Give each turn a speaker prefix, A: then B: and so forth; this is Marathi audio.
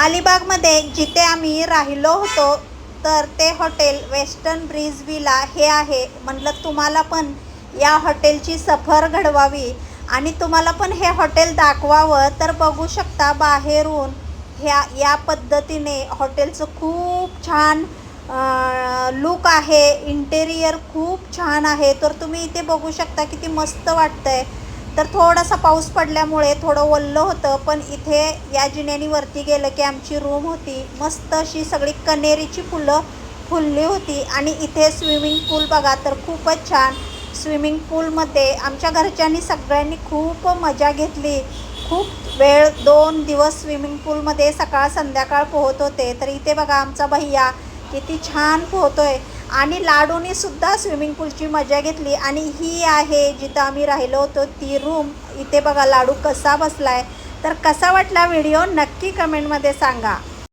A: अलिबागमध्ये जिथे आम्ही राहिलो होतो तर ते हॉटेल वेस्टर्न ब्रिज विला हे आहे. म्हटलं तुम्हाला पण या हॉटेलची सफर घडवावी आणि तुम्हाला पण हे हॉटेल दाखवावं. तर बघू शकता बाहेरून या पद्धतीने हॉटेलचं खूप छान लुक आहे. इंटेरियर खूप छान आहे. तर तुम्ही इथे बघू शकता किती मस्त वाटतंय. तर थोडासा पाऊस पडल्यामुळे थोडं ओलं होतं, पण इथे या जिन्यानी वरती गेलं की आमची रूम होती. मस्त अशी सगळी कण्हेरीची फुलं फुलली होती आणि इथे स्विमिंग पूल बघा तर खूपच छान. स्विमिंग पूलमध्ये आमच्या घरच्यांनी सगळ्यांनी खूप मजा घेतली. खूप वेळ 2 दिवस स्विमिंग पूलमध्ये सकाळ संध्याकाळ पोहत होते. तर इथे बघा आमचा भैया किती छान पोहतोय आणि लाडूनी सुद्धा स्विमिंग पूलची मजा घेतली. आणि ही आहे जिथं आम्ही राहिलो होतो ती रूम. इथे बघा लाडू कसा बसलाय. तर कसा वाटला व्हिडिओ नक्की कमेंटमध्ये सांगा.